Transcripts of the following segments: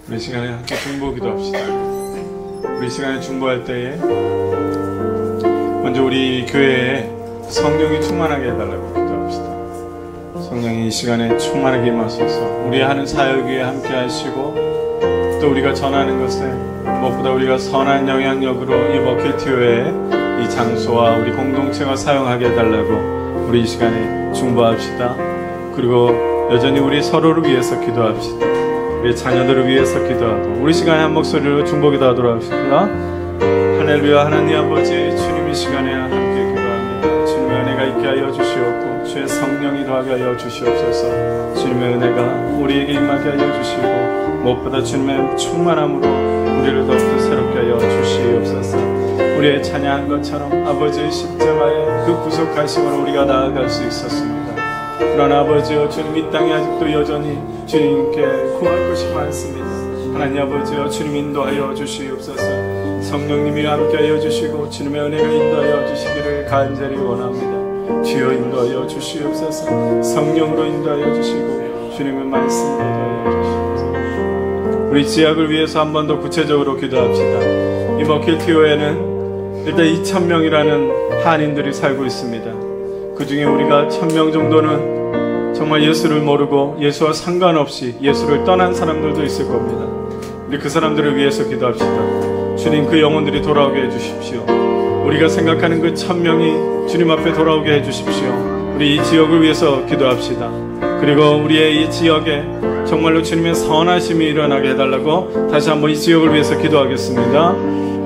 우리 시간에 함께 중보 기도합시다. 우리 시간에 중보할 때에 먼저 우리 교회에 성령이 충만하게 해달라고 기도합시다. 성령이 이 시간에 충만하게 임하소서. 우리 하는 사역 위에 함께 하시고, 또 우리가 전하는 것에 무엇보다 우리가 선한 영향력으로 이 버킷교회의 이 장소와 우리 공동체가 사용하게 해달라고 우리 이 시간에 중보합시다. 그리고 여전히 우리 서로를 위해서 기도합시다. 우리 자녀들을 위해서 기도하고, 우리 시간에 한 목소리로 중보 기도하도록 합시다. 할렐루야. 하나님 아버지, 주님 이 시간에 함께 기도합니다. 주님의 은혜가 있게 하여 주시옵고, 주의 성령이 더하게 하여 주시옵소서. 주님의 은혜가 우리에게 임하게 하여 주시고, 무엇보다 주님의 충만함으로 우리를 더욱더 새롭게 하여 주시옵소서. 우리의 찬양한 것처럼 아버지의 십자가의 그 구속하심으로 우리가 나아갈 수 있었습니다. 그러나 아버지여, 주님 이 땅에 아직도 여전히 주님께 구할 것이 많습니다. 하나님 아버지여, 주님 인도하여 주시옵소서. 성령님이 함께하여 주시고 주님의 은혜가 인도하여 주시기를 간절히 원합니다. 주여 인도하여 주시옵소서. 성령으로 인도하여 주시고 주님의 말씀으로 인도하여 주시옵소서. 우리 지역을 위해서 한 번 더 구체적으로 기도합시다. 이 버킷교회는 일단 2,000명이라는 한인들이 살고 있습니다. 그 중에 우리가 1,000명 정도는 정말 예수를 모르고 예수와 상관없이 예수를 떠난 사람들도 있을 겁니다. 우리 그 사람들을 위해서 기도합시다. 주님, 그 영혼들이 돌아오게 해주십시오. 우리가 생각하는 그 1,000명이 주님 앞에 돌아오게 해주십시오. 우리 이 지역을 위해서 기도합시다. 그리고 우리의 이 지역에 정말로 주님의 선하심이 일어나게 해달라고 다시 한번 이 지역을 위해서 기도하겠습니다.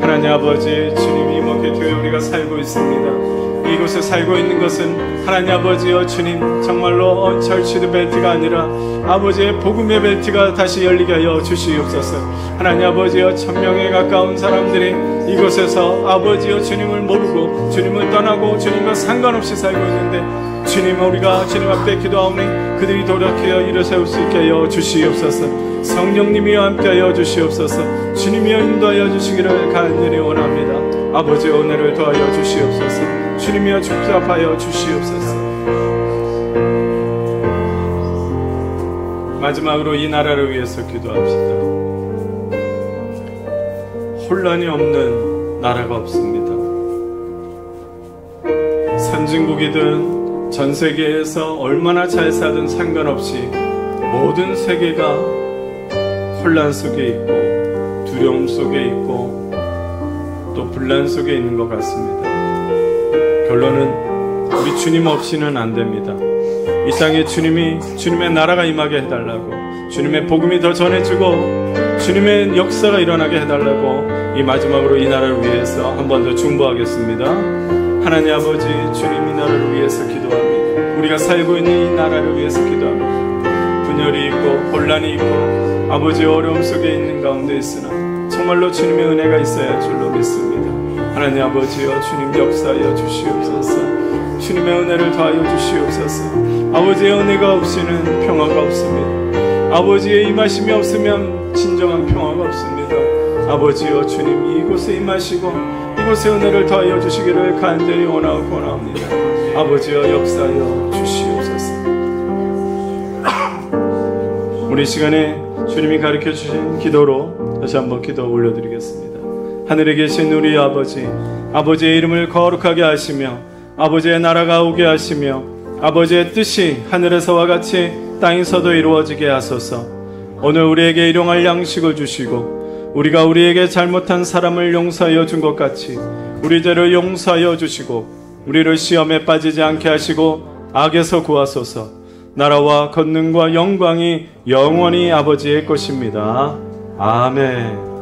하나님 아버지, 주님 이 버킷교회 우리가 살고 있습니다. 이곳에 살고 있는 것은 하나님 아버지여, 주님 정말로 언철치드 벨트가 아니라 아버지의 복음의 벨트가 다시 열리게 하여 주시옵소서. 하나님 아버지여, 1,000명에 가까운 사람들이 이곳에서 아버지여 주님을 모르고 주님을 떠나고 주님과 상관없이 살고 있는데, 주님 우리가 주님 앞에 기도하오니 그들이 돌이켜 일어 세울 수 있게 하여 주시옵소서. 성령님이여 함께하여 주시옵소서. 주님이여 인도하여 주시기를 간절히 원합니다. 아버지의 은혜를 더하여 주시옵소서. 주님이여 축복하여 주시옵소서. 마지막으로 이 나라를 위해서 기도합시다. 혼란이 없는 나라가 없습니다. 선진국이든 전 세계에서 얼마나 잘 사든 상관없이 모든 세계가 혼란 속에 있고 두려움 속에 있고 또 분란 속에 있는 것 같습니다. 결론은 우리 주님 없이는 안 됩니다. 이 땅에 주님의 나라가 임하게 해달라고, 주님의 복음이 더 전해지고 주님의 역사가 일어나게 해달라고 이 마지막으로 이 나라를 위해서 한 번 더 중보하겠습니다. 하나님 아버지, 주님 이 나라를 위해서 기도합니다. 우리가 살고 있는 이 나라를 위해서 기도합니다. 분열이 있고 혼란이 있고 아버지의 어려움 속에 있는 가운데 있으나 정말로 주님의 은혜가 있어야 할 줄로 믿습니다. 하나님 아버지여, 주님 역사하여 주시옵소서. 주님의 은혜를 더하여 주시옵소서. 아버지의 은혜가 없이는 평화가 없습니다. 아버지의 임하심이 없으면 진정한 평화가 없습니다. 아버지여, 주님 이곳에 임하시고 이곳에 은혜를 더하여 주시기를 간절히 원합니다. 아버지여, 역사하여 주시옵소서. 우리 시간에 주님이 가르쳐 주신 기도로 다시 한번 기도 올려드리겠습니다. 하늘에 계신 우리 아버지, 아버지의 이름을 거룩하게 하시며 아버지의 나라가 오게 하시며 아버지의 뜻이 하늘에서와 같이 땅에서도 이루어지게 하소서. 오늘 우리에게 일용할 양식을 주시고 우리가 우리에게 잘못한 사람을 용서하여 준 것 같이 우리 죄를 용서하여 주시고 우리를 시험에 빠지지 않게 하시고 악에서 구하소서. 나라와 권능과 영광이 영원히 아버지의 것입니다. 아멘.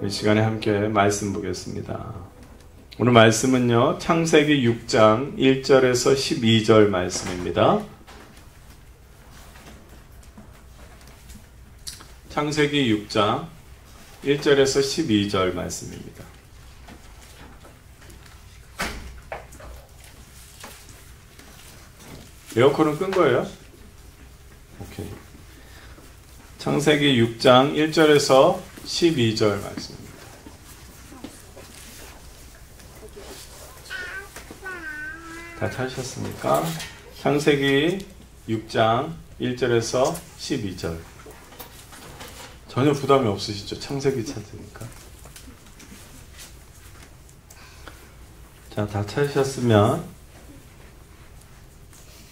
이 시간에 함께 말씀 보겠습니다. 오늘 말씀은요, 창세기 6장 1절에서 12절 말씀입니다. 창세기 6장 1절에서 12절 말씀입니다. 에어컨은 끈 거예요? 오케이. 창세기 6장 1절에서 12절 말씀입니다. 다 찾으셨습니까? 창세기 6장 1절에서 12절. 전혀 부담이 없으시죠? 창세기 찾으니까. 자, 다 찾으셨으면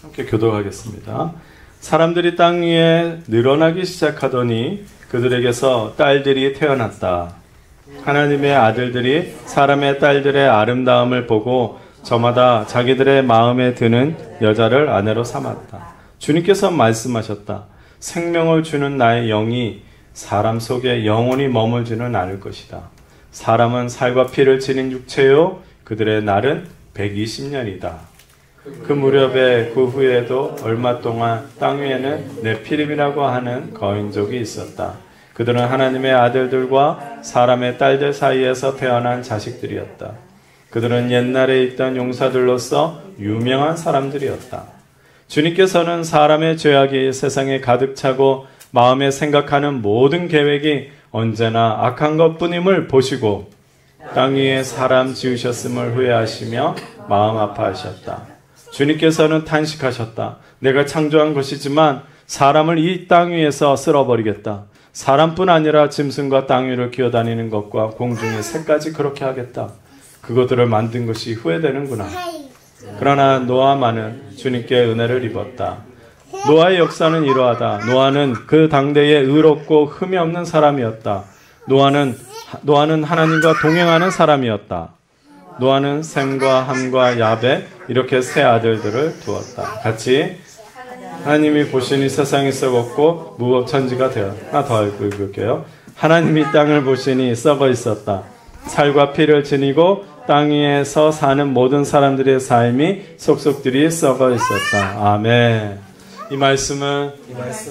함께 교독하겠습니다. 사람들이 땅 위에 늘어나기 시작하더니 그들에게서 딸들이 태어났다. 하나님의 아들들이 사람의 딸들의 아름다움을 보고 저마다 자기들의 마음에 드는 여자를 아내로 삼았다. 주님께서 말씀하셨다. 생명을 주는 나의 영이 사람 속에 영원히 머물지는 않을 것이다. 사람은 살과 피를 지닌 육체요 그들의 날은 120년이다. 그 무렵에 그 후에도 얼마 동안 땅 위에는 네피림이라고 하는 거인족이 있었다. 그들은 하나님의 아들들과 사람의 딸들 사이에서 태어난 자식들이었다. 그들은 옛날에 있던 용사들로서 유명한 사람들이었다. 주님께서는 사람의 죄악이 세상에 가득 차고 마음에 생각하는 모든 계획이 언제나 악한 것뿐임을 보시고 땅 위에 사람 지으셨음을 후회하시며 마음 아파하셨다. 주님께서는 탄식하셨다. 내가 창조한 것이지만 사람을 이 땅 위에서 쓸어버리겠다. 사람뿐 아니라 짐승과 땅 위를 기어다니는 것과 공중의 새까지 그렇게 하겠다. 그것들을 만든 것이 후회되는구나. 그러나 노아만은 주님께 은혜를 입었다. 노아의 역사는 이러하다. 노아는 그 당대에 의롭고 흠이 없는 사람이었다. 노아는 하나님과 동행하는 사람이었다. 노아는 셈과 함과 야벳 이렇게 세 아들들을 두었다. 같이 하나님이 보시니 세상이 썩었고 무법천지가 되었다. 하나 더 읽을게요. 하나님이 땅을 보시니 썩어 있었다. 살과 피를 지니고 땅 위에서 사는 모든 사람들의 삶이 속속들이 썩어 있었다. 아멘. 이 말씀은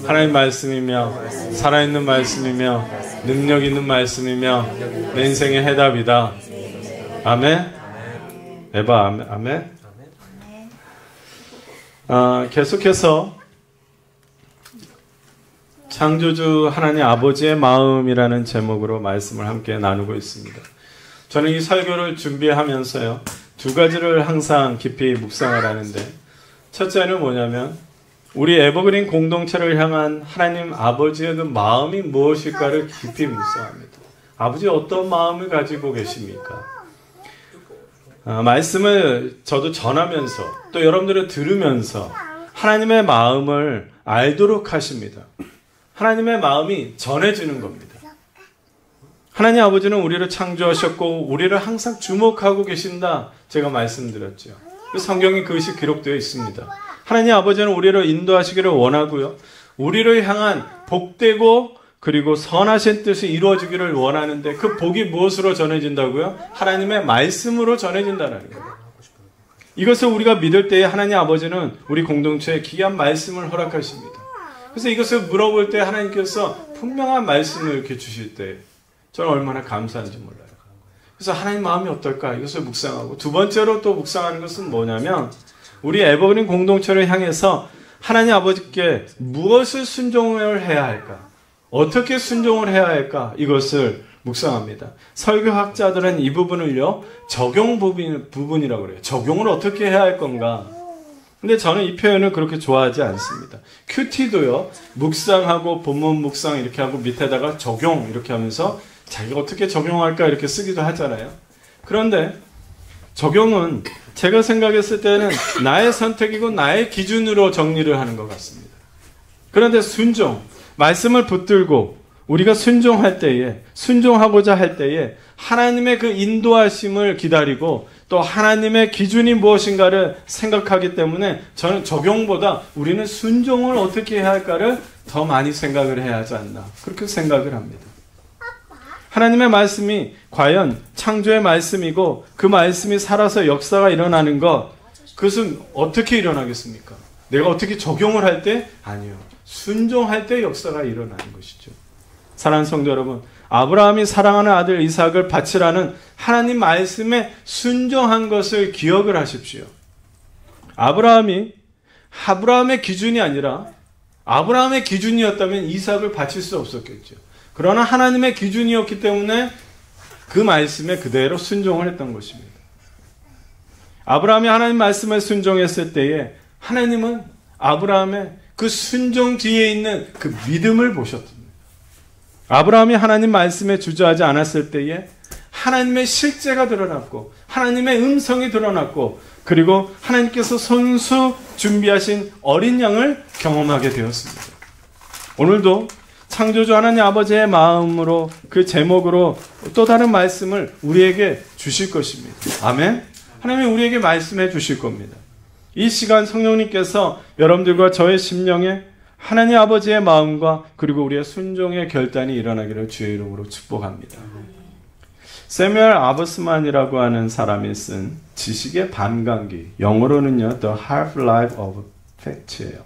하나님 말씀이며 살아있는 말씀이며 능력 있는 말씀이며 내 인생의 해답이다. 아멘. 에바 아멘. 계속해서 창조주 하나님 아버지의 마음이라는 제목으로 말씀을 함께 나누고 있습니다. 저는 이 설교를 준비하면서요, 두 가지를 항상 깊이 묵상을 하는데, 첫째는 뭐냐면 우리 에버그린 공동체를 향한 하나님 아버지의 그 마음이 무엇일까를 깊이 묵상합니다. 아버지 어떤 마음을 가지고 계십니까? 말씀을 저도 전하면서 또 여러분들을 들으면서 하나님의 마음을 알도록 하십니다. 하나님의 마음이 전해지는 겁니다. 하나님 아버지는 우리를 창조하셨고 우리를 항상 주목하고 계신다. 제가 말씀드렸죠. 성경에 그것이 기록되어 있습니다. 하나님 아버지는 우리를 인도하시기를 원하고요. 우리를 향한 복되고 그리고 선하신 뜻이 이루어지기를 원하는데 그 복이 무엇으로 전해진다고요? 하나님의 말씀으로 전해진다는 거예요. 이것을 우리가 믿을 때에 하나님 아버지는 우리 공동체에 귀한 말씀을 허락하십니다. 그래서 이것을 물어볼 때 하나님께서 분명한 말씀을 이렇게 주실 때 저는 얼마나 감사한지 몰라요. 그래서 하나님 마음이 어떨까? 이것을 묵상하고 두 번째로 또 묵상하는 것은 뭐냐면 우리 에버그린 공동체를 향해서 하나님 아버지께 무엇을 순종을 해야 할까? 어떻게 순종을 해야 할까? 이것을 묵상합니다. 설교학자들은 이 부분을요, 적용 부분이라고 그래요. 적용을 어떻게 해야 할 건가? 근데 저는 이 표현을 그렇게 좋아하지 않습니다. 큐티도요, 묵상하고 본문 묵상 이렇게 하고 밑에다가 적용 이렇게 하면서 자기가 어떻게 적용할까 이렇게 쓰기도 하잖아요. 그런데 적용은 제가 생각했을 때는 나의 선택이고 나의 기준으로 정리를 하는 것 같습니다. 그런데 순종, 말씀을 붙들고 우리가 순종할 때에, 순종하고자 할 때에 하나님의 그 인도하심을 기다리고 또 하나님의 기준이 무엇인가를 생각하기 때문에 저는 적용보다 우리는 순종을 어떻게 해야 할까를 더 많이 생각을 해야 하지 않나, 그렇게 생각을 합니다. 하나님의 말씀이 과연 창조의 말씀이고 그 말씀이 살아서 역사가 일어나는 것, 그것은 어떻게 일어나겠습니까? 내가 어떻게 적용을 할 때? 아니요. 순종할 때 역사가 일어나는 것이죠. 사랑하는 성도 여러분, 아브라함이 사랑하는 아들 이삭을 바치라는 하나님 말씀에 순종한 것을 기억을 하십시오. 아브라함의 기준이 아니라 아브라함의 기준이었다면 이삭을 바칠 수 없었겠죠. 그러나 하나님의 기준이었기 때문에 그 말씀에 그대로 순종을 했던 것입니다. 아브라함이 하나님 말씀에 순종했을 때에 하나님은 아브라함의 그 순종 뒤에 있는 그 믿음을 보셨습니다. 아브라함이 하나님 말씀에 주저하지 않았을 때에 하나님의 실제가 드러났고 하나님의 음성이 드러났고 그리고 하나님께서 손수 준비하신 어린 양을 경험하게 되었습니다. 오늘도 창조주 하나님 아버지의 마음으로 그 제목으로 또 다른 말씀을 우리에게 주실 것입니다. 아멘. 하나님이 우리에게 말씀해 주실 겁니다. 이 시간 성령님께서 여러분들과 저의 심령에 하나님 아버지의 마음과 그리고 우리의 순종의 결단이 일어나기를 주의 이름으로 축복합니다. 세뮤얼 아버스만이라고 하는 사람이 쓴 지식의 반감기, 영어로는요 The Half-Life of Fact예요.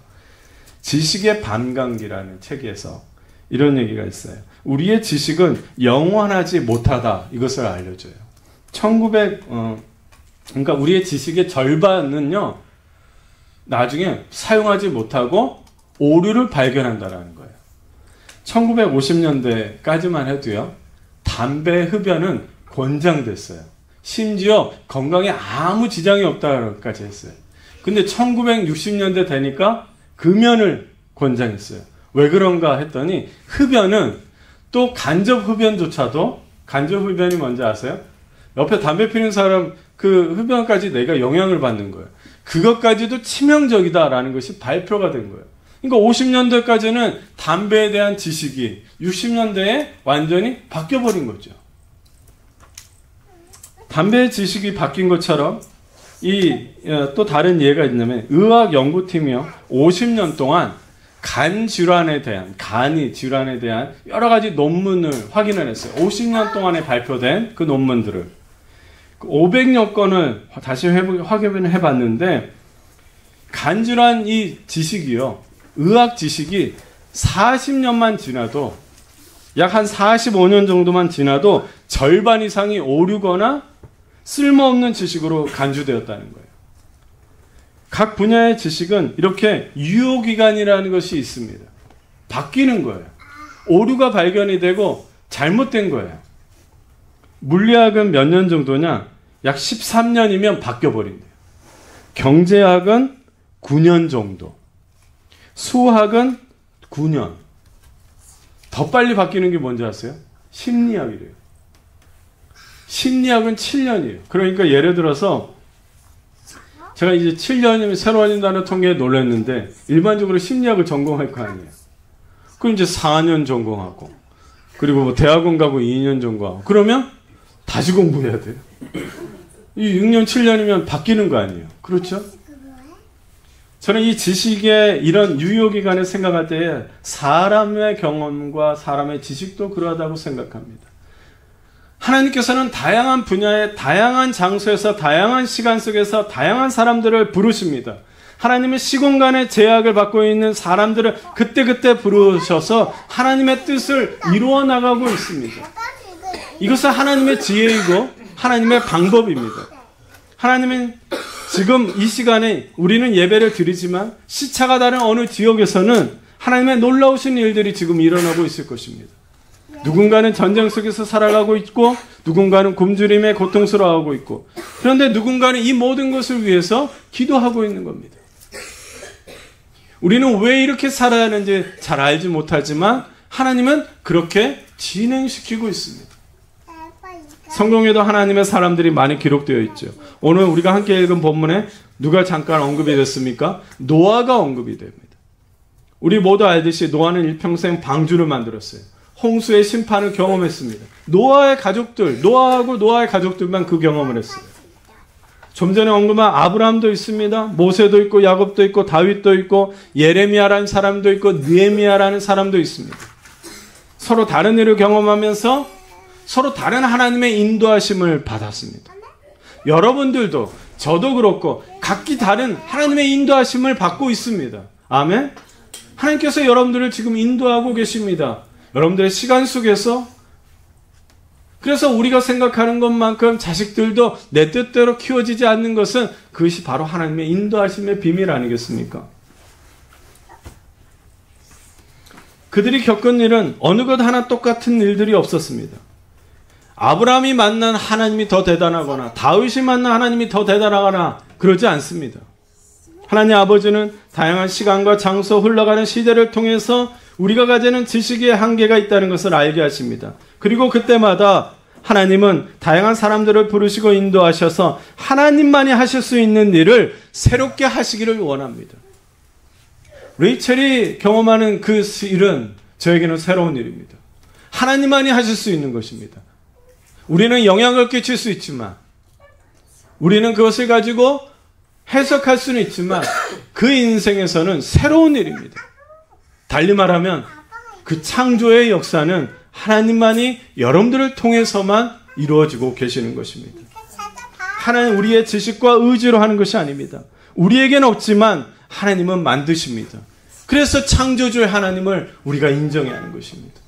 지식의 반감기라는 책에서 이런 얘기가 있어요. 우리의 지식은 영원하지 못하다, 이것을 알려줘요. 그러니까 우리의 지식의 절반은요 나중에 사용하지 못하고 오류를 발견한다는 거예요. 1950년대까지만 해도요 담배 흡연은 권장됐어요. 심지어 건강에 아무 지장이 없다고까지 했어요. 근데 1960년대 되니까 금연을 권장했어요. 왜 그런가 했더니 흡연은 또 간접 흡연조차도, 간접 흡연이 뭔지 아세요? 옆에 담배 피우는 사람 그 흡연까지 내가 영향을 받는 거예요. 그것까지도 치명적이다라는 것이 발표가 된 거예요. 그러니까 50년대까지는 담배에 대한 지식이 60년대에 완전히 바뀌어버린 거죠. 담배의 지식이 바뀐 것처럼 또 다른 예가 있냐면 의학 연구팀이요 50년 동안 간이 질환에 대한 여러 가지 논문을 확인을 했어요. 50년 동안에 발표된 그 논문들을 500여 건을 다시 확인을 해봤는데 간 질환 이 지식이요 의학 지식이 40년만 지나도 약 한 45년 정도만 지나도 절반 이상이 오류거나 쓸모없는 지식으로 간주되었다는 거예요. 각 분야의 지식은 이렇게 유효기간이라는 것이 있습니다. 바뀌는 거예요. 오류가 발견이 되고 잘못된 거예요. 물리학은 몇 년 정도냐? 약 13년이면 바뀌어버린대요. 경제학은 9년 정도. 수학은 9년. 더 빨리 바뀌는 게 뭔지 아세요? 심리학이래요. 심리학은 7년이에요. 그러니까 예를 들어서 제가 이제 7년이면 새로 알린다는 통계에 놀랐는데 일반적으로 심리학을 전공할 거 아니에요. 그럼 이제 4년 전공하고 그리고 뭐 대학원 가고 2년 전공하고 그러면 다시 공부해야 돼요. 이 6년 7년이면 바뀌는 거 아니에요. 그렇죠? 저는 이 지식의 이런 유효기간을 생각할 때에 사람의 경험과 사람의 지식도 그러하다고 생각합니다. 하나님께서는 다양한 분야의 다양한 장소에서 다양한 시간 속에서 다양한 사람들을 부르십니다. 하나님의 시공간의 제약을 받고 있는 사람들을 그때그때 부르셔서 하나님의 뜻을 이루어 나가고 있습니다. 이것은 하나님의 지혜이고 하나님의 방법입니다. 하나님은 지금 이 시간에 우리는 예배를 드리지만 시차가 다른 어느 지역에서는 하나님의 놀라우신 일들이 지금 일어나고 있을 것입니다. 누군가는 전쟁 속에서 살아가고 있고 누군가는 굶주림에 고통스러워하고 있고 그런데 누군가는 이 모든 것을 위해서 기도하고 있는 겁니다. 우리는 왜 이렇게 살아야 하는지 잘 알지 못하지만 하나님은 그렇게 진행시키고 있습니다. 성경에도 하나님의 사람들이 많이 기록되어 있죠. 오늘 우리가 함께 읽은 본문에 누가 잠깐 언급이 됐습니까? 노아가 언급이 됩니다. 우리 모두 알듯이 노아는 일평생 방주를 만들었어요. 홍수의 심판을 경험했습니다. 노아의 가족들, 노아하고 노아의 가족들만 그 경험을 했어요. 좀 전에 언급한 아브라함도 있습니다. 모세도 있고 야곱도 있고 다윗도 있고 예레미야라는 사람도 있고 느헤미야라는 사람도 있습니다. 서로 다른 일을 경험하면서 서로 다른 하나님의 인도하심을 받았습니다. 여러분들도 저도 그렇고 각기 다른 하나님의 인도하심을 받고 있습니다. 아멘. 하나님께서 여러분들을 지금 인도하고 계십니다. 여러분들의 시간 속에서 그래서 우리가 생각하는 것만큼 자식들도 내 뜻대로 키워지지 않는 것은 그것이 바로 하나님의 인도하심의 비밀 아니겠습니까? 그들이 겪은 일은 어느 것 하나 똑같은 일들이 없었습니다. 아브라함이 만난 하나님이 더 대단하거나 다윗이 만난 하나님이 더 대단하거나 그러지 않습니다. 하나님 아버지는 다양한 시간과 장소 흘러가는 시대를 통해서 우리가 가지는 지식의 한계가 있다는 것을 알게 하십니다. 그리고 그때마다 하나님은 다양한 사람들을 부르시고 인도하셔서 하나님만이 하실 수 있는 일을 새롭게 하시기를 원합니다. 레이첼이 경험하는 그 일은 저에게는 새로운 일입니다. 하나님만이 하실 수 있는 것입니다. 우리는 영향을 끼칠 수 있지만, 우리는 그것을 가지고 해석할 수는 있지만, 그 인생에서는 새로운 일입니다. 달리 말하면 그 창조의 역사는 하나님만이 여러분들을 통해서만 이루어지고 계시는 것입니다. 하나님 우리의 지식과 의지로 하는 것이 아닙니다. 우리에게는 없지만 하나님은 만드십니다. 그래서 창조주의 하나님을 우리가 인정해야 하는 것입니다.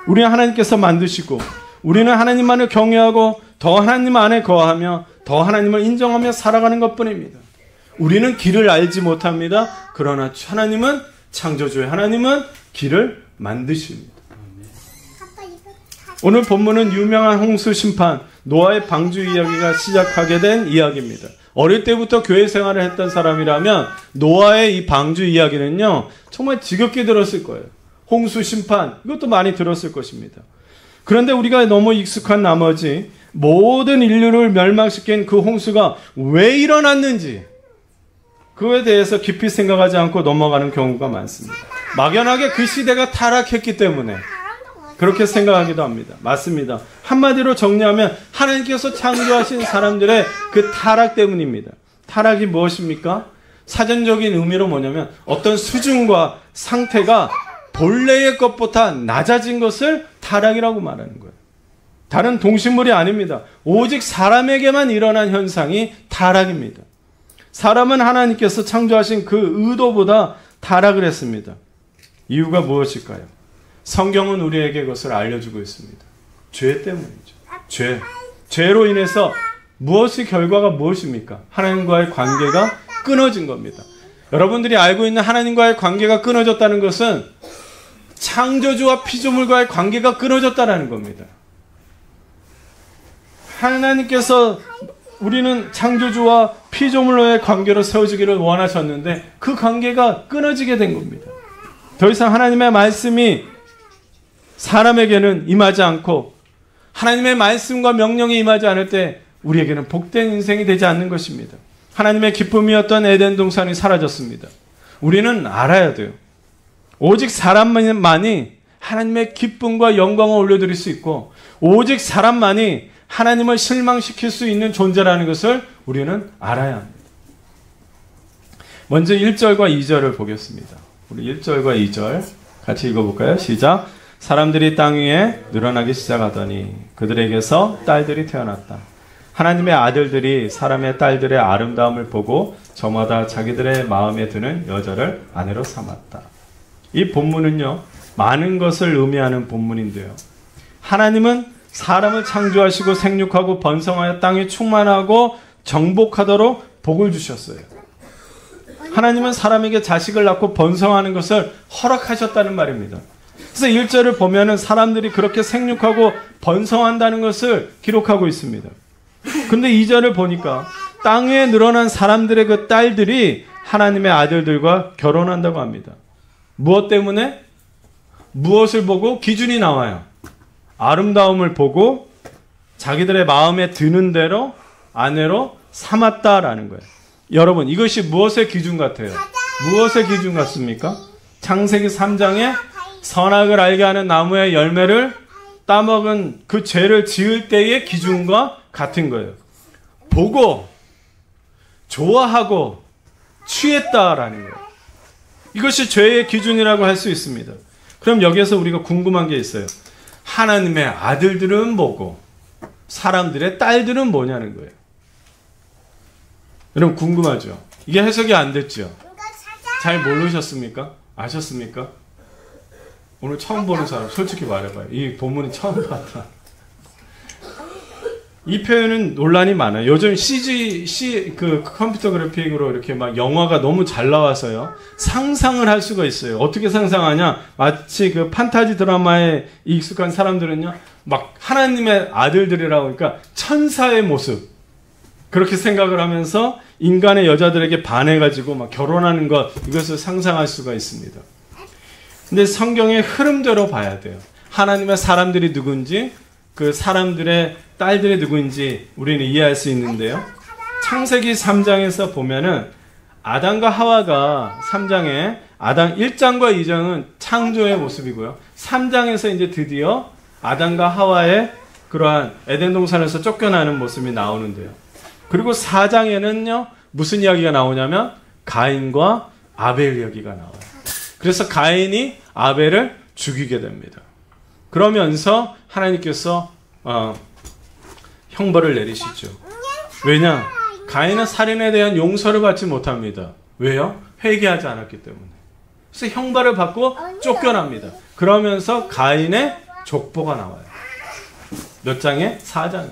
우리는 하나님께서 만드시고 우리는 하나님만을 경외하고 더 하나님 안에 거하며 더 하나님을 인정하며 살아가는 것뿐입니다. 우리는 길을 알지 못합니다. 그러나 하나님은, 창조주의 하나님은 길을 만드십니다. 오늘 본문은 유명한 홍수 심판, 노아의 방주 이야기가 시작하게 된 이야기입니다. 어릴 때부터 교회 생활을 했던 사람이라면 노아의 이 방주 이야기는요, 정말 지겹게 들었을 거예요. 홍수 심판, 이것도 많이 들었을 것입니다. 그런데 우리가 너무 익숙한 나머지 모든 인류를 멸망시킨 그 홍수가 왜 일어났는지, 그거에 대해서 깊이 생각하지 않고 넘어가는 경우가 많습니다. 막연하게 그 시대가 타락했기 때문에 그렇게 생각하기도 합니다. 맞습니다. 한마디로 정리하면 하나님께서 창조하신 사람들의 그 타락 때문입니다. 타락이 무엇입니까? 사전적인 의미로 뭐냐면 어떤 수준과 상태가 본래의 것보다 낮아진 것을 타락이라고 말하는 거예요. 다른 동식물이 아닙니다. 오직 사람에게만 일어난 현상이 타락입니다. 사람은 하나님께서 창조하신 그 의도보다 타락을 했습니다. 이유가 무엇일까요? 성경은 우리에게 그것을 알려주고 있습니다. 죄 때문이죠. 죄로 인해서 결과가 무엇입니까? 하나님과의 관계가 끊어진 겁니다. 여러분들이 알고 있는 하나님과의 관계가 끊어졌다는 것은 창조주와 피조물과의 관계가 끊어졌다는 겁니다. 하나님께서 우리는 창조주와 피조물로의 관계로 세워지기를 원하셨는데 그 관계가 끊어지게 된 겁니다. 더 이상 하나님의 말씀이 사람에게는 임하지 않고 하나님의 말씀과 명령이 임하지 않을 때 우리에게는 복된 인생이 되지 않는 것입니다. 하나님의 기쁨이었던 에덴 동산이 사라졌습니다. 우리는 알아야 돼요. 오직 사람만이 하나님의 기쁨과 영광을 올려드릴 수 있고 오직 사람만이 하나님을 실망시킬 수 있는 존재라는 것을 우리는 알아야 합니다. 먼저 1절과 2절을 보겠습니다. 우리 1절과 2절 같이 읽어볼까요? 시작. 사람들이 땅 위에 늘어나기 시작하더니 그들에게서 딸들이 태어났다. 하나님의 아들들이 사람의 딸들의 아름다움을 보고 저마다 자기들의 마음에 드는 여자를 아내로 삼았다. 이 본문은요, 많은 것을 의미하는 본문인데요. 하나님은 사람을 창조하시고 생육하고 번성하여 땅이 충만하고 정복하도록 복을 주셨어요. 하나님은 사람에게 자식을 낳고 번성하는 것을 허락하셨다는 말입니다. 그래서 1절을 보면은 사람들이 그렇게 생육하고 번성한다는 것을 기록하고 있습니다. 근데 2절을 보니까 땅 위에 늘어난 사람들의 그 딸들이 하나님의 아들들과 결혼한다고 합니다. 무엇 때문에? 무엇을 보고? 기준이 나와요. 아름다움을 보고 자기들의 마음에 드는 대로 아내로 삼았다라는 거예요. 여러분, 이것이 무엇의 기준 같아요? 무엇의 기준 같습니까? 창세기 3장에 선악을 알게 하는 나무의 열매를 따먹은 그 죄를 지을 때의 기준과 같은 거예요. 보고 좋아하고 취했다라는 거예요. 이것이 죄의 기준이라고 할 수 있습니다. 그럼 여기에서 우리가 궁금한 게 있어요. 하나님의 아들들은 뭐고 사람들의 딸들은 뭐냐는 거예요. 여러분 궁금하죠? 이게 해석이 안 됐죠? 잘 모르셨습니까? 아셨습니까? 오늘 처음 보는 사람 솔직히 말해봐요. 이 본문이 처음 봤다. 이 표현은 논란이 많아요. 요즘 그 컴퓨터 그래픽으로 이렇게 막 영화가 너무 잘 나와서요. 상상을 할 수가 있어요. 어떻게 상상하냐? 마치 그 판타지 드라마에 익숙한 사람들은요. 막 하나님의 아들들이라고 그러니까 천사의 모습. 그렇게 생각을 하면서 인간의 여자들에게 반해가지고 막 결혼하는 것, 이것을 상상할 수가 있습니다. 근데 성경의 흐름대로 봐야 돼요. 하나님의 사람들이 누군지, 그 사람들의 딸들이 누구인지 우리는 이해할 수 있는데요. 창세기 3장에서 보면은 아담과 하와가 3장에 아담 1장과 2장은 창조의 모습이고요. 3장에서 이제 드디어 아담과 하와의 그러한 에덴 동산에서 쫓겨나는 모습이 나오는데요. 그리고 4장에는요. 무슨 이야기가 나오냐면 가인과 아벨 이야기가 나와요. 그래서 가인이 아벨을 죽이게 됩니다. 그러면서 하나님께서 형벌을 내리시죠. 왜냐? 가인은 살인에 대한 용서를 받지 못합니다. 왜요? 회개하지 않았기 때문에. 그래서 형벌을 받고 쫓겨납니다. 그러면서 가인의 족보가 나와요. 몇 장에? 4장에.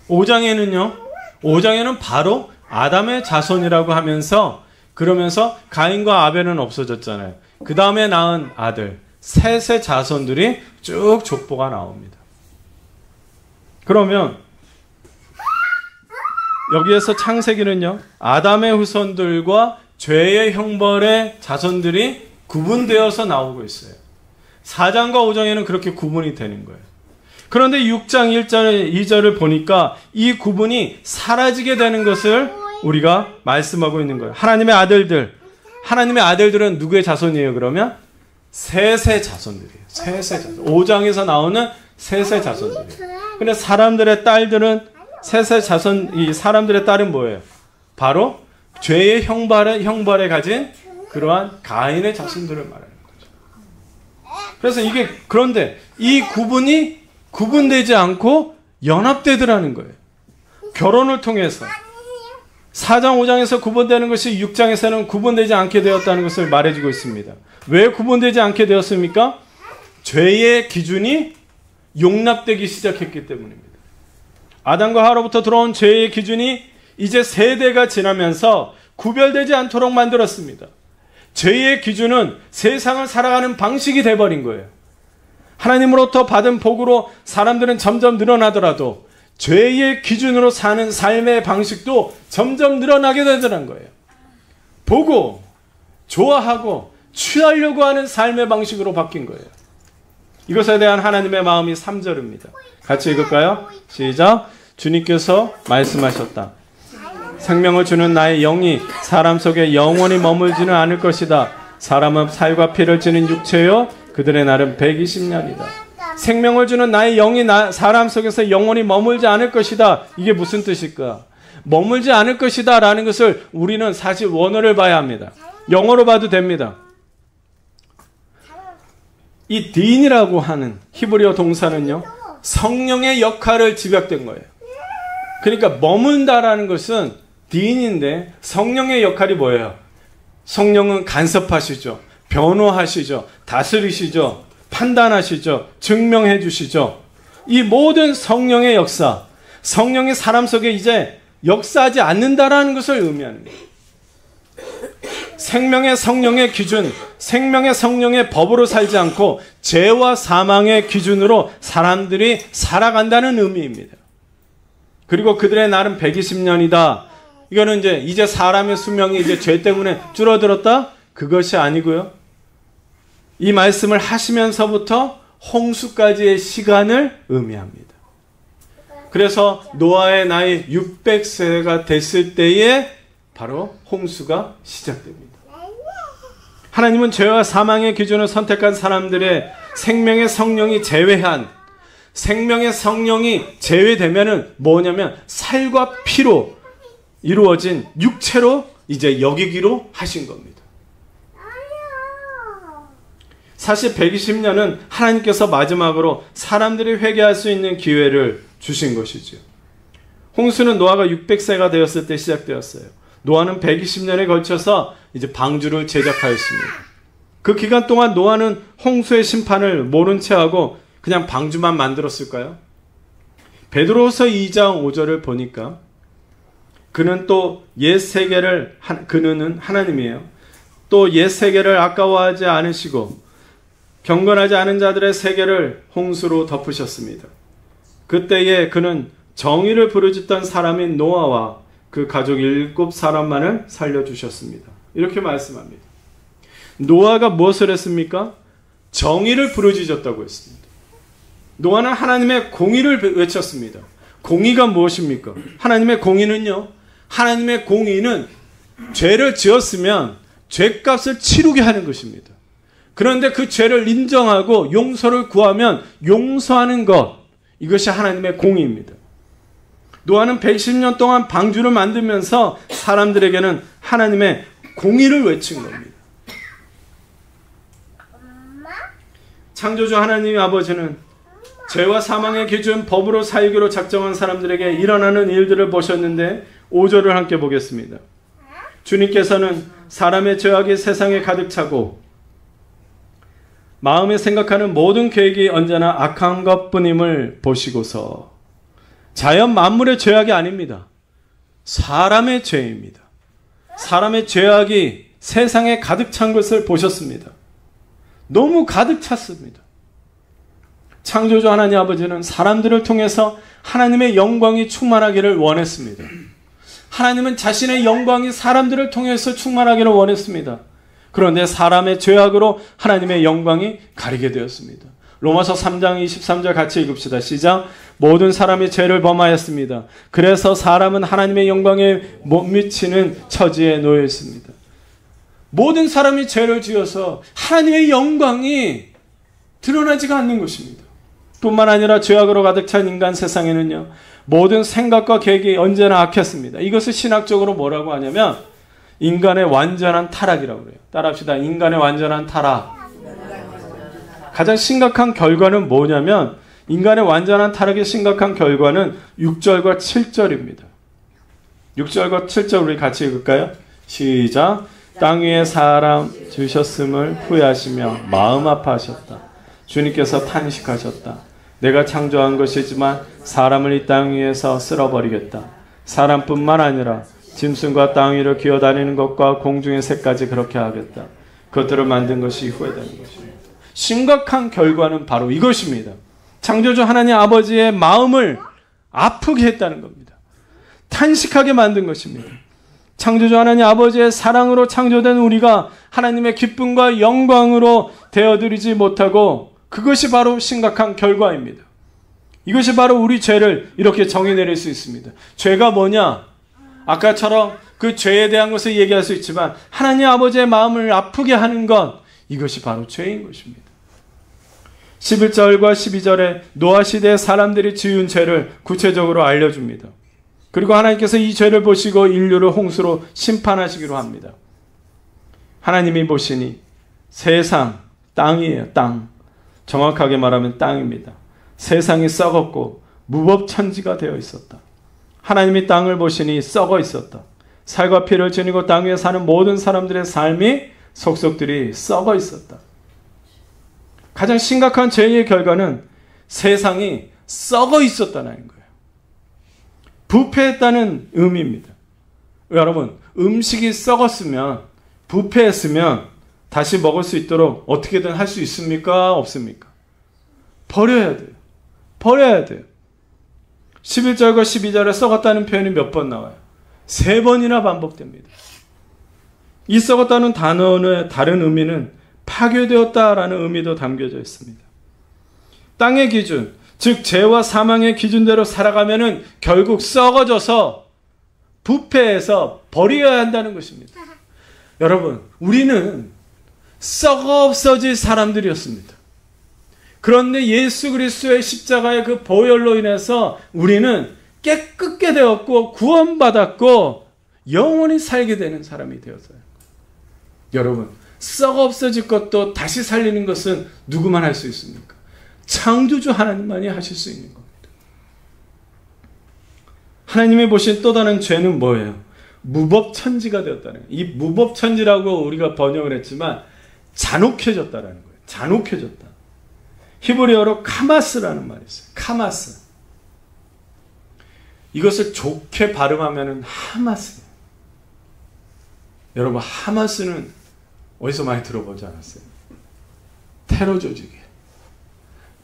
5장에는요. 5장에는 바로 아담의 자손이라고 하면서 그러면서 가인과 아벨은 없어졌잖아요. 그 다음에 낳은 아들 셋의 자손들이 쭉 족보가 나옵니다. 그러면 여기에서 창세기는요. 아담의 후손들과 죄의 형벌의 자손들이 구분되어서 나오고 있어요. 4장과 5장에는 그렇게 구분이 되는 거예요. 그런데 6장 1절 2절을 보니까 이 구분이 사라지게 되는 것을 우리가 말씀하고 있는 거예요. 하나님의 아들들은 누구의 자손이에요? 그러면 셋의 자손들이에요. 셋의 자손. 5장에서 나오는 셋의 자손들이에요. 근데 사람들의 딸들은 셋의 자손, 이 사람들의 딸은 뭐예요? 바로 죄의 형벌에 가진 그러한 가인의 자손들을 말하는 거죠. 그래서 이게 그런데 이 구분이 구분되지 않고 연합되더라는 거예요. 결혼을 통해서 4장 5장에서 구분되는 것이 6장에서는 구분되지 않게 되었다는 것을 말해주고 있습니다. 왜 구분되지 않게 되었습니까? 죄의 기준이 용납되기 시작했기 때문입니다. 아담과 하와로부터 들어온 죄의 기준이 이제 세대가 지나면서 구별되지 않도록 만들었습니다. 죄의 기준은 세상을 살아가는 방식이 돼버린 거예요. 하나님으로부터 받은 복으로 사람들은 점점 늘어나더라도 죄의 기준으로 사는 삶의 방식도 점점 늘어나게 되더란 거예요. 보고 좋아하고 취하려고 하는 삶의 방식으로 바뀐 거예요. 이것에 대한 하나님의 마음이 3절입니다. 같이 읽을까요? 시작. 주님께서 말씀하셨다. 생명을 주는 나의 영이 사람 속에 영원히 머물지는 않을 것이다. 사람은 살과 피를 지닌 육체요 그들의 날은 120년이다. 생명을 주는 나의 영이 사람 속에서 영원히 머물지 않을 것이다. 이게 무슨 뜻일까? 머물지 않을 것이다 라는 것을 우리는 사실 원어를 봐야 합니다. 영어로 봐도 됩니다. 이 딘이라고 하는 히브리어 동사는요. 성령의 역할을 집약된 거예요. 그러니까 머문다라는 것은 딘인데 성령의 역할이 뭐예요? 성령은 간섭하시죠. 변호하시죠. 다스리시죠. 판단하시죠. 증명해 주시죠. 이 모든 성령의 역사, 성령이 사람 속에 이제 역사하지 않는다라는 것을 의미하는 거예요. 생명의 성령의 기준, 생명의 성령의 법으로 살지 않고 죄와 사망의 기준으로 사람들이 살아간다는 의미입니다. 그리고 그들의 날은 120년이다. 이거는 이제 사람의 수명이 이제 죄 때문에 줄어들었다? 그것이 아니고요. 이 말씀을 하시면서부터 홍수까지의 시간을 의미합니다. 그래서 노아의 나이 600세가 됐을 때에 바로 홍수가 시작됩니다. 하나님은 죄와 사망의 기준을 선택한 사람들의 생명의 성령이 제외한, 생명의 성령이 제외되면은 뭐냐면 살과 피로 이루어진 육체로 이제 여기기로 하신 겁니다. 사실 120년은 하나님께서 마지막으로 사람들이 회개할 수 있는 기회를 주신 것이죠. 홍수는 노아가 600세가 되었을 때 시작되었어요. 노아는 120년에 걸쳐서 이제 방주를 제작하였습니다. 그 기간 동안 노아는 홍수의 심판을 모른 채 하고 그냥 방주만 만들었을까요? 베드로후서 2장 5절을 보니까 그는 또 옛 세계를 그는 하나님이에요. 또 옛 세계를 아까워하지 않으시고 경건하지 않은 자들의 세계를 홍수로 덮으셨습니다. 그때에 그는 정의를 부르짖던 사람인 노아와 그 가족 7사람만을 살려주셨습니다. 이렇게 말씀합니다. 노아가 무엇을 했습니까? 정의를 부르짖었다고 했습니다. 노아는 하나님의 공의를 외쳤습니다. 공의가 무엇입니까? 하나님의 공의는요, 하나님의 공의는 죄를 지었으면 죄값을 치르게 하는 것입니다. 그런데 그 죄를 인정하고 용서를 구하면 용서하는 것, 이것이 하나님의 공의입니다. 노아는 110년 동안 방주를 만들면서 사람들에게는 하나님의 공의를 외친 겁니다. 창조주 하나님의 아버지는 죄와 사망의 기준, 법으로 살기로 작정한 사람들에게 일어나는 일들을 보셨는데 5절을 함께 보겠습니다. 주님께서는 사람의 죄악이 세상에 가득 차고 마음에 생각하는 모든 계획이 언제나 악한 것뿐임을 보시고서, 자연 만물의 죄악이 아닙니다. 사람의 죄입니다. 사람의 죄악이 세상에 가득 찬 것을 보셨습니다. 너무 가득 찼습니다. 창조주 하나님 아버지는 사람들을 통해서 하나님의 영광이 충만하기를 원했습니다. 하나님은 자신의 영광이 사람들을 통해서 충만하기를 원했습니다. 그런데 사람의 죄악으로 하나님의 영광이 가리게 되었습니다. 로마서 3장 23절 같이 읽읍시다. 시작. 모든 사람이 죄를 범하였습니다. 그래서 사람은 하나님의 영광에 못 미치는 처지에 놓여 있습니다. 모든 사람이 죄를 지어서 하나님의 영광이 드러나지가 않는 것입니다. 뿐만 아니라 죄악으로 가득 찬 인간 세상에는요, 모든 생각과 계획이 언제나 악했습니다. 이것을 신학적으로 뭐라고 하냐면 인간의 완전한 타락이라고 그래요. 따라합시다. 인간의 완전한 타락. 가장 심각한 결과는 뭐냐면, 인간의 완전한 타락의 심각한 결과는 6절과 7절입니다. 6절과 7절 우리 같이 읽을까요? 시작. 땅 위에 사람 주셨음을 후회하시며 마음 아파하셨다. 주님께서 탄식하셨다. 내가 창조한 것이지만 사람을 이 땅 위에서 쓸어버리겠다. 사람뿐만 아니라 짐승과 땅 위를 기어다니는 것과 공중의 새까지 그렇게 하겠다. 그것들을 만든 것이 후회되는 것입니다. 심각한 결과는 바로 이것입니다. 창조주 하나님 아버지의 마음을 아프게 했다는 겁니다. 탄식하게 만든 것입니다. 창조주 하나님 아버지의 사랑으로 창조된 우리가 하나님의 기쁨과 영광으로 되어드리지 못하고, 그것이 바로 심각한 결과입니다. 이것이 바로 우리 죄를 이렇게 정의 내릴 수 있습니다. 죄가 뭐냐? 아까처럼 그 죄에 대한 것을 얘기할 수 있지만 하나님 아버지의 마음을 아프게 하는 것, 이것이 바로 죄인 것입니다. 11절과 12절에 노아 시대의 사람들이 지은 죄를 구체적으로 알려줍니다. 그리고 하나님께서 이 죄를 보시고 인류를 홍수로 심판하시기로 합니다. 하나님이 보시니 세상, 땅이에요. 땅. 정확하게 말하면 땅입니다. 세상이 썩었고 무법천지가 되어 있었다. 하나님이 땅을 보시니 썩어 있었다. 살과 피를 지니고 땅 위에 사는 모든 사람들의 삶이 속속들이 썩어 있었다. 가장 심각한 죄의 결과는 세상이 썩어 있었다는 거예요. 부패했다는 의미입니다. 여러분, 음식이 썩었으면, 부패했으면 다시 먹을 수 있도록 어떻게든 할 수 있습니까? 없습니까? 버려야 돼요. 버려야 돼요. 11절과 12절에 썩었다는 표현이 몇 번 나와요? 3번이나 반복됩니다. 이 썩었다는 단어의 다른 의미는 파괴되었다라는 의미도 담겨져 있습니다. 땅의 기준, 즉 죄와 사망의 기준대로 살아가면은 결국 썩어져서 부패해서 버려야 한다는 것입니다. 여러분, 우리는 썩어 없어질 사람들이었습니다. 그런데 예수 그리스도의 십자가의 그 보혈로 인해서 우리는 깨끗게 되었고 구원받았고 영원히 살게 되는 사람이 되었어요. 여러분, 썩어 없어질 것도 다시 살리는 것은 누구만 할 수 있습니까? 창조주 하나님만이 하실 수 있는 겁니다. 하나님이 보신 또 다른 죄는 뭐예요? 무법천지가 되었다는 거예요. 이 무법천지라고 우리가 번역을 했지만 잔혹해졌다라는 거예요. 잔혹해졌다. 히브리어로 카마스라는 말이 있어요. 카마스. 이것을 좋게 발음하면 하마스예요. 여러분, 하마스는 어디서 많이 들어보지 않았어요? 테러 조직이에요.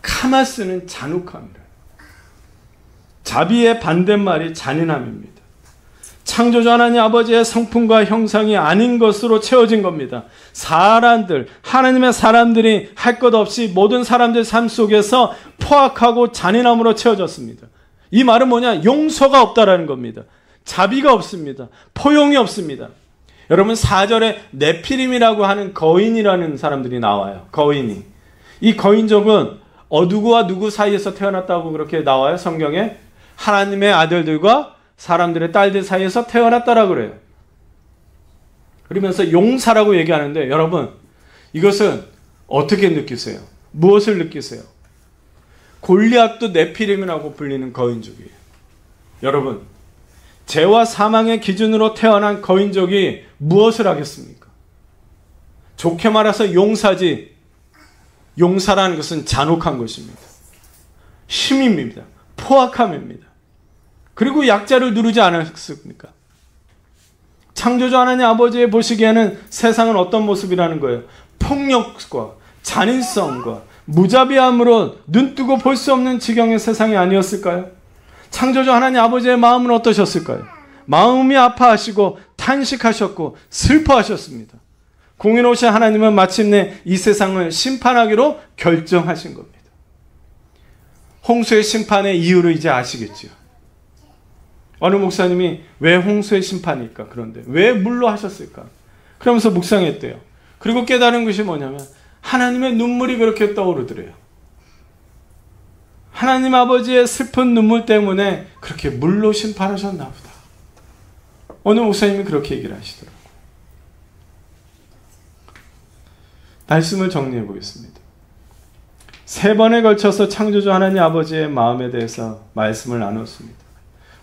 카마스는 잔혹함이라. 자비의 반대말이 잔인함입니다. 창조주 하나님 아버지의 성품과 형상이 아닌 것으로 채워진 겁니다. 사람들, 하나님의 사람들이 할 것 없이 모든 사람들 삶 속에서 포악하고 잔인함으로 채워졌습니다. 이 말은 뭐냐? 용서가 없다라는 겁니다. 자비가 없습니다. 포용이 없습니다. 여러분 4절에 네피림이라고 하는 거인이라는 사람들이 나와요. 거인이. 이 거인족은 누구와 누구 사이에서 태어났다고 그렇게 나와요. 성경에. 하나님의 아들들과 사람들의 딸들 사이에서 태어났다라고 그래요. 그러면서 용사라고 얘기하는데 여러분 이것은 어떻게 느끼세요? 무엇을 느끼세요? 골리앗도 네피림이라고 불리는 거인족이에요. 여러분 죄와 사망의 기준으로 태어난 거인족이 무엇을 하겠습니까? 좋게 말해서 용사지. 용사라는 것은 잔혹한 것입니다. 힘입니다. 포악함입니다. 그리고 약자를 누르지 않았습니까? 창조주 하나님 아버지의 보시기에는 세상은 어떤 모습이라는 거예요? 폭력과 잔인성과 무자비함으로 눈뜨고 볼 수 없는 지경의 세상이 아니었을까요? 창조주 하나님 아버지의 마음은 어떠셨을까요? 마음이 아파하시고 탄식하셨고 슬퍼하셨습니다. 공의로우신 하나님은 마침내 이 세상을 심판하기로 결정하신 겁니다. 홍수의 심판의 이유를 이제 아시겠지요. 어느 목사님이 왜 홍수의 심판일까? 그런데 왜 물로 하셨을까? 그러면서 묵상했대요. 그리고 깨달은 것이 뭐냐면 하나님의 눈물이 그렇게 떠오르더래요. 하나님 아버지의 슬픈 눈물 때문에 그렇게 물로 심판하셨나 보다. 어느 목사님이 그렇게 얘기를 하시더라고요. 말씀을 정리해 보겠습니다. 3번에 걸쳐서 창조주 하나님 아버지의 마음에 대해서 말씀을 나눴습니다.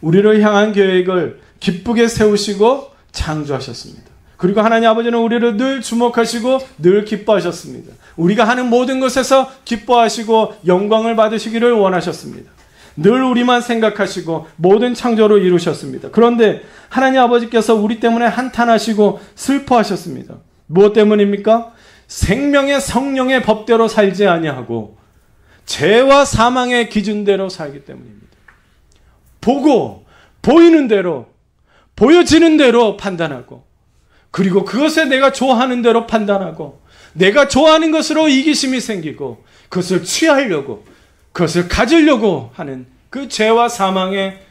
우리를 향한 계획을 기쁘게 세우시고 창조하셨습니다. 그리고 하나님 아버지는 우리를 늘 주목하시고 늘 기뻐하셨습니다. 우리가 하는 모든 것에서 기뻐하시고 영광을 받으시기를 원하셨습니다. 늘 우리만 생각하시고 모든 창조를 이루셨습니다. 그런데 하나님 아버지께서 우리 때문에 한탄하시고 슬퍼하셨습니다. 무엇 때문입니까? 생명의 성령의 법대로 살지 아니하고 죄와 사망의 기준대로 살기 때문입니다. 보고 보이는 대로 보여지는 대로 판단하고 그리고 그것에 내가 좋아하는 대로 판단하고 내가 좋아하는 것으로 이기심이 생기고 그것을 취하려고 그것을 가지려고 하는 그 죄와 사망의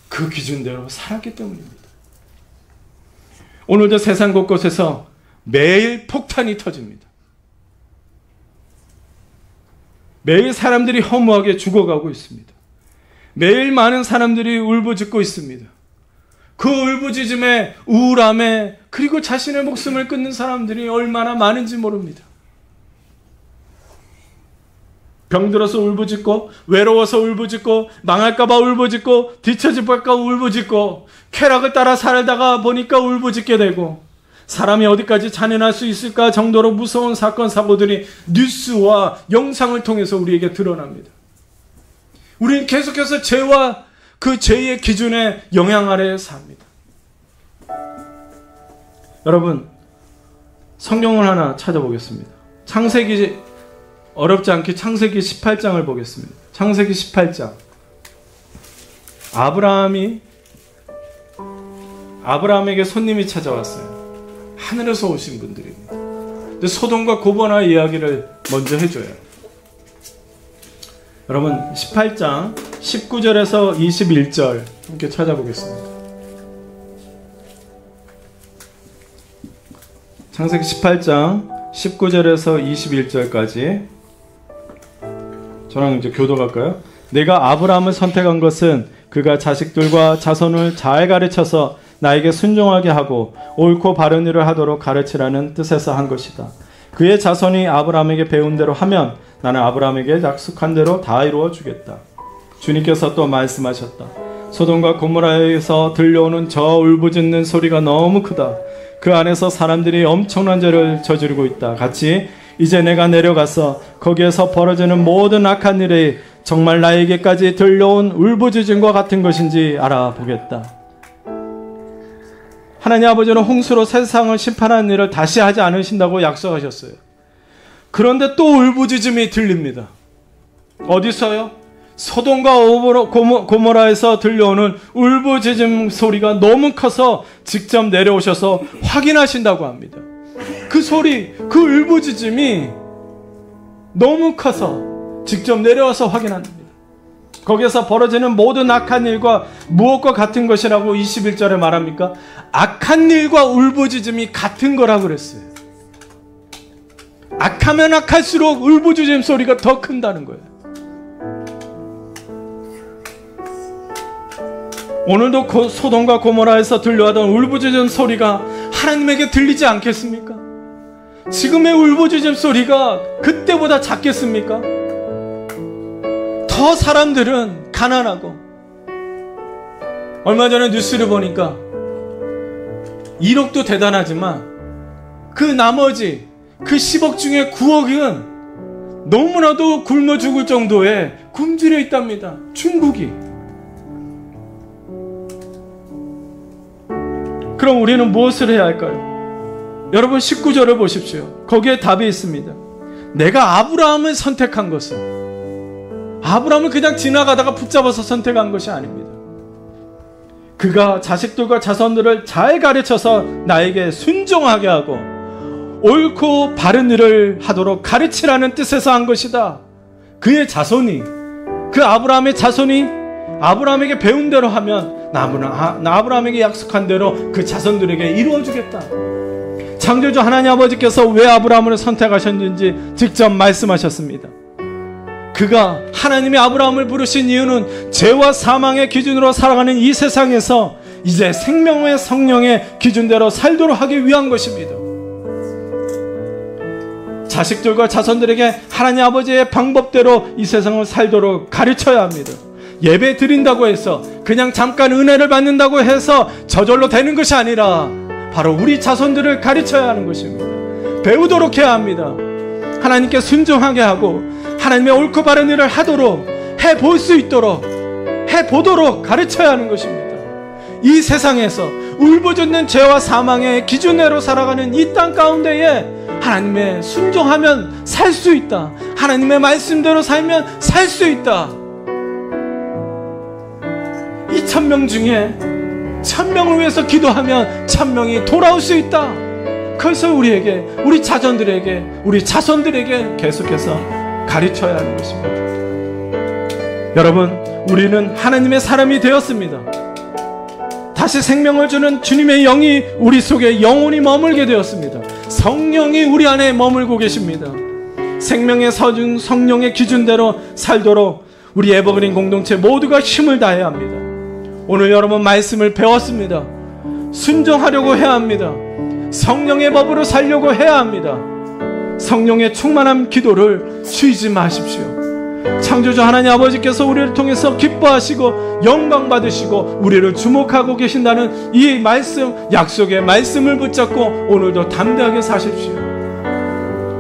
그 기준대로 살았기 때문입니다. 오늘도 세상 곳곳에서 매일 폭탄이 터집니다. 매일 사람들이 허무하게 죽어가고 있습니다. 매일 많은 사람들이 울부짖고 있습니다. 그 울부짖음에 우울함에 그리고 자신의 목숨을 끊는 사람들이 얼마나 많은지 모릅니다. 병들어서 울부짖고 외로워서 울부짖고 망할까봐 울부짖고 뒤처질까 울부짖고 쾌락을 따라 살다가 보니까 울부짖게 되고 사람이 어디까지 잔인할 수 있을까 정도로 무서운 사건 사고들이 뉴스와 영상을 통해서 우리에게 드러납니다. 우리는 계속해서 죄와 그 죄의 기준에 영향 아래에 삽니다. 여러분 성경을 하나 찾아보겠습니다. 창세기 어렵지 않게 창세기 18장을 보겠습니다. 창세기 18장 아브라함에게 손님이 찾아왔어요. 하늘에서 오신 분들입니다. 근데 소돔과 고모라 이야기를 먼저 해줘요. 여러분 18장 19절에서 21절 함께 찾아보겠습니다. 창세기 18장 19절에서 21절까지 저랑 이제 교도할까요? 내가 아브라함을 선택한 것은 그가 자식들과 자손을 잘 가르쳐서 나에게 순종하게 하고 옳고 바른 일을 하도록 가르치라는 뜻에서 한 것이다. 그의 자손이 아브라함에게 배운 대로 하면 나는 아브라함에게 약속한 대로 다 이루어 주겠다. 주님께서 또 말씀하셨다. 소돔과 고모라에서 들려오는 저 울부짖는 소리가 너무 크다. 그 안에서 사람들이 엄청난 죄를 저지르고 있다. 같이 이제 내가 내려가서 거기에서 벌어지는 모든 악한 일이 정말 나에게까지 들려온 울부짖음과 같은 것인지 알아보겠다. 하나님 아버지는 홍수로 세상을 심판하는 일을 다시 하지 않으신다고 약속하셨어요. 그런데 또 울부짖음이 들립니다. 어디서요? 소돔과 고모라에서 들려오는 울부짖음 소리가 너무 커서 직접 내려오셔서 확인하신다고 합니다. 그 소리, 그 울부짖음이 너무 커서 직접 내려와서 확인합니다. 거기에서 벌어지는 모든 악한 일과 무엇과 같은 것이라고 21절에 말합니까? 악한 일과 울부짖음이 같은 거라고 그랬어요. 악하면 악할수록 울부짖음 소리가 더 큰다는 거예요. 오늘도 소돔과 고모라에서 들려하던 울부짖음 소리가 하나님에게 들리지 않겠습니까? 지금의 울부짖음 소리가 그때보다 작겠습니까? 더 사람들은 가난하고, 얼마 전에 뉴스를 보니까 1억도 대단하지만 그 나머지 그 10억 중에 9억은 너무나도 굶어 죽을 정도의 굶주려 있답니다. 중국이. 그럼 우리는 무엇을 해야 할까요? 여러분 19절을 보십시오. 거기에 답이 있습니다. 내가 아브라함을 선택한 것은, 아브라함을 그냥 지나가다가 붙잡아서 선택한 것이 아닙니다. 그가 자식들과 자손들을 잘 가르쳐서 나에게 순종하게 하고 옳고 바른 일을 하도록 가르치라는 뜻에서 한 것이다. 그의 자손이, 그 아브라함의 자손이 아브라함에게 배운 대로 하면 나 아브라함에게 약속한 대로 그 자손들에게 이루어주겠다. 창조주 하나님 아버지께서 왜 아브라함을 선택하셨는지 직접 말씀하셨습니다. 그가 하나님이 아브라함을 부르신 이유는 죄와 사망의 기준으로 살아가는 이 세상에서 이제 생명의 성령의 기준대로 살도록 하기 위한 것입니다. 자식들과 자손들에게 하나님 아버지의 방법대로 이 세상을 살도록 가르쳐야 합니다. 예배 드린다고 해서 그냥 잠깐 은혜를 받는다고 해서 저절로 되는 것이 아니라 바로 우리 자손들을 가르쳐야 하는 것입니다. 배우도록 해야 합니다. 하나님께 순종하게 하고 하나님의 옳고 바른 일을 하도록, 해볼 수 있도록, 해보도록 가르쳐야 하는 것입니다. 이 세상에서 울부짖는 죄와 사망의 기준대로 살아가는 이 땅 가운데에 하나님의 순종하면 살 수 있다. 하나님의 말씀대로 살면 살 수 있다. 2,000명 중에 1,000명을 위해서 기도하면 1,000명이 돌아올 수 있다. 그래서 우리에게, 우리 자손들에게, 우리 자손들에게 계속해서 가르쳐야 하는 것입니다. 여러분, 우리는 하나님의 사람이 되었습니다. 다시 생명을 주는 주님의 영이 우리 속에 영원히 머물게 되었습니다. 성령이 우리 안에 머물고 계십니다. 생명의 서중 성령의 기준대로 살도록 우리 에버그린 공동체 모두가 힘을 다해야 합니다. 오늘 여러분 말씀을 배웠습니다. 순종하려고 해야 합니다. 성령의 법으로 살려고 해야 합니다. 성령의 충만한 기도를 쉬지 마십시오. 창조주 하나님 아버지께서 우리를 통해서 기뻐하시고 영광 받으시고 우리를 주목하고 계신다는 이 말씀, 약속의 말씀을 붙잡고 오늘도 담대하게 사십시오.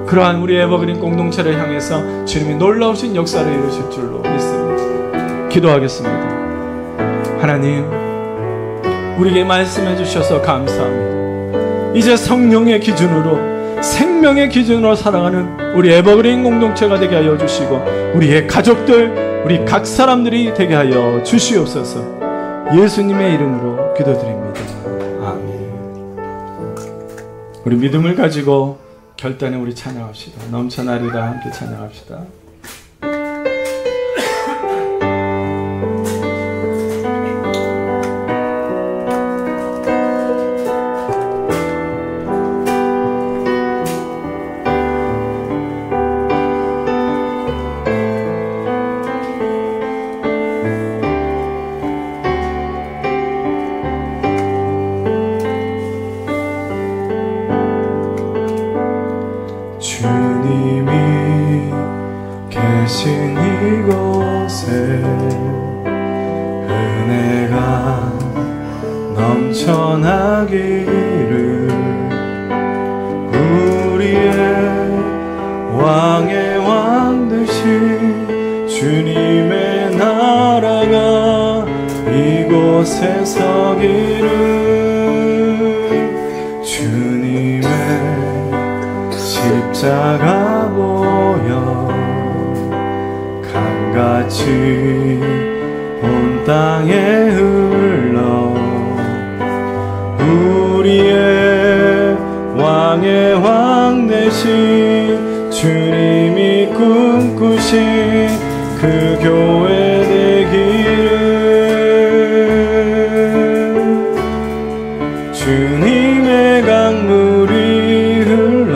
그러한 우리 에버그린 공동체를 향해서 주님이 놀라우신 역사를 이루실 줄로 믿습니다. 기도하겠습니다. 하나님, 우리에게 말씀해 주셔서 감사합니다. 이제 성령의 기준으로, 생명의 기준으로 살아가는 우리 에버그린 공동체가 되게 하여 주시고 우리의 가족들, 우리 각 사람들이 되게 하여 주시옵소서. 예수님의 이름으로 기도드립니다. 아멘. 우리 믿음을 가지고 결단에 우리 찬양합시다. 넘쳐나리라 함께 찬양합시다. 넘쳐나기를 우리의 왕의 왕 되신 주님의 나라가 이곳에 서기를 주님의 십자가 보여 강같이 온 땅에 흘러 우리의 왕의 왕 되신 주님이 꿈꾸신 그 교회 되기를 주님의 강물이 흘러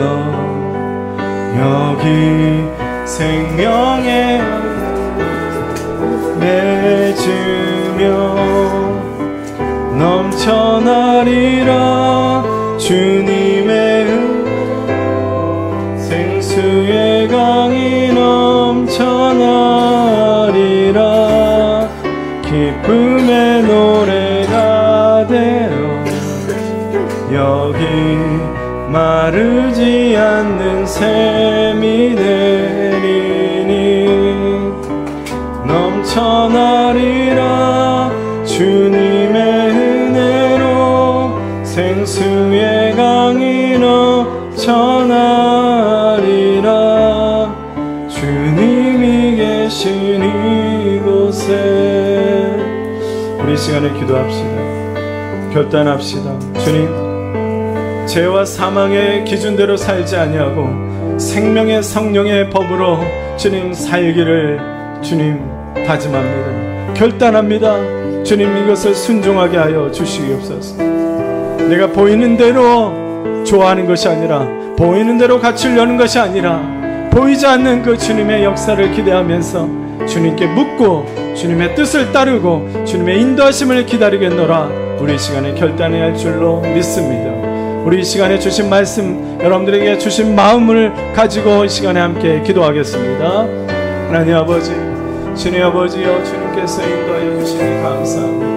여기 생명의 맺으며 넘쳐나리라 주님의 생수의 강이 넘쳐나리라 기쁨의 노래가 되어 여기 마르지 않는 샘이 되리니 넘쳐나리라 주님의 은혜로 생수의 강이 넘쳐나리라 주님이 계신 이곳에 우리 시간에 기도합시다. 결단합시다. 주님, 죄와 사망의 기준대로 살지 아니하고 생명의 성령의 법으로 주님 살기를 주님 다짐합니다. 결단합니다. 주님, 이것을 순종하게 하여 주시옵소서. 내가 보이는 대로 좋아하는 것이 아니라 보이는 대로 갖추려는 것이 아니라 보이지 않는 그 주님의 역사를 기대하면서 주님께 묻고 주님의 뜻을 따르고 주님의 인도하심을 기다리겠노라. 우리 시간에 결단해야 할 줄로 믿습니다. 우리 이 시간에 주신 말씀, 여러분들에게 주신 마음을 가지고 이 시간에 함께 기도하겠습니다. 하나님 아버지, 주님 아버지여, 주님께서 인도하여 주시니 감사합니다.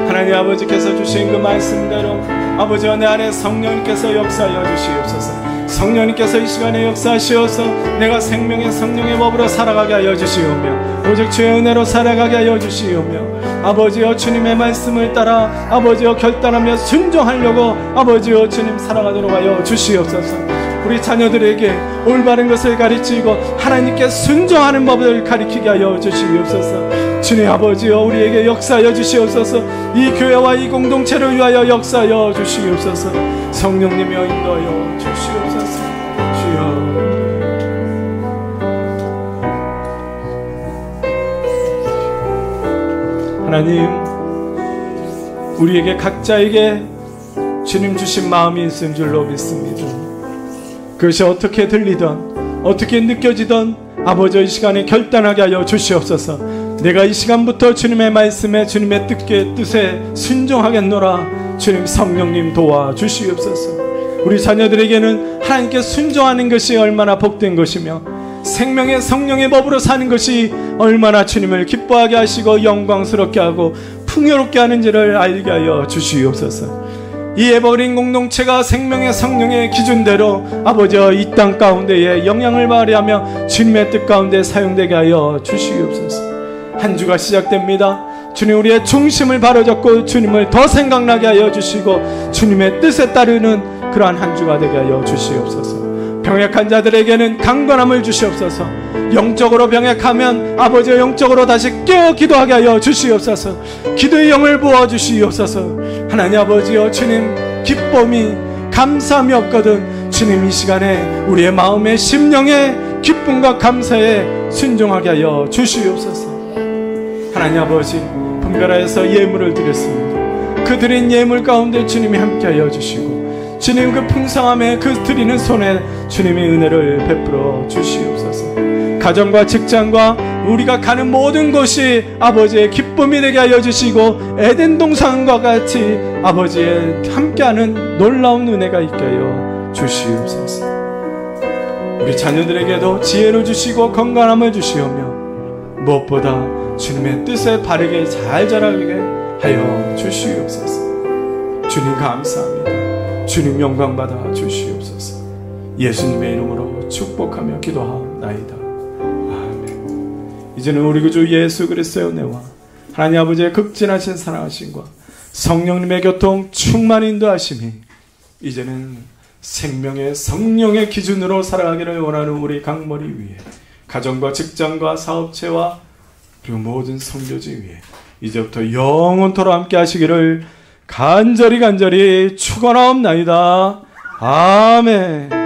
하나님 아버지께서 주신 그 말씀대로 아버지와 내 안에 성령님께서 역사하여 주시옵소서. 성령님께서 이 시간에 역사하시어서 내가 생명의 성령의 법으로 살아가게 하여 주시오며 오직 주의 은혜로 살아가게 하여 주시오며 아버지여, 주님의 말씀을 따라 아버지여 결단하며 순종하려고 아버지여 주님 살아가도록 하여 주시옵소서. 우리 자녀들에게 올바른 것을 가르치고 하나님께 순종하는 법을 가르치게 하여 주시옵소서. 주님 아버지여, 우리에게 역사하여 주시옵소서. 이 교회와 이 공동체를 위하여 역사하여 주시옵소서. 성령님이여 인도하여 주시옵소서. 주여, 하나님, 우리에게 각자에게 주님 주신 마음이 있은 줄로 믿습니다. 그것이 어떻게 들리던 어떻게 느껴지던 아버지 이 시간에 결단하게 하여 주시옵소서. 내가 이 시간부터 주님의 말씀에 주님의 뜻에 순종하겠노라. 주님 성령님 도와주시옵소서. 우리 자녀들에게는 하나님께 순종하는 것이 얼마나 복된 것이며 생명의 성령의 법으로 사는 것이 얼마나 주님을 기뻐하게 하시고 영광스럽게 하고 풍요롭게 하는지를 알게 하여 주시옵소서. 이 예버린 공동체가 생명의 성령의 기준대로 아버지여 이 땅 가운데에 영향을 발휘하며 주님의 뜻 가운데 사용되게 하여 주시옵소서. 한 주가 시작됩니다. 주님, 우리의 중심을 바로잡고 주님을 더 생각나게 하여 주시고 주님의 뜻에 따르는 그러한 한 주가 되게 하여 주시옵소서. 병약한 자들에게는 강건함을 주시옵소서. 영적으로 병약하면 아버지의 영적으로 다시 깨어 기도하게 하여 주시옵소서. 기도의 영을 부어주시옵소서. 하나님 아버지여, 주님 기쁨이 감사함이 없거든 주님 이 시간에 우리의 마음의 심령의 기쁨과 감사에 순종하게 하여 주시옵소서. 하나님 아버지, 분별하여서 예물을 드렸습니다. 그 드린 예물 가운데 주님이 함께하여 주시고 주님 그 풍성함에 그 드리는 손에 주님의 은혜를 베풀어 주시옵소서. 가정과 직장과 우리가 가는 모든 곳이 아버지의 기쁨이 되게 하여 주시고 에덴 동산과 같이 아버지의 함께하는 놀라운 은혜가 있게 하여 주시옵소서. 우리 자녀들에게도 지혜를 주시고 건강함을 주시오며 무엇보다 주님의 뜻에 바르게 잘 자라게 하여 주시옵소서. 주님 감사합니다. 주님 영광 받아 주시옵소서. 예수님의 이름으로 축복하며 기도하옵나이다. 아멘. 이제는 우리 구주 예수 그리스도의 은혜와 하나님 아버지의 극진하신 사랑하심과 성령님의 교통 충만 인도하심이 이제는 생명의 성령의 기준으로 살아가기를 원하는 우리 강머리 위에 가정과 직장과 사업체와 그리고 모든 선교지 위에 이제부터 영원토록 함께 하시기를 간절히 축원하옵나이다. 아멘.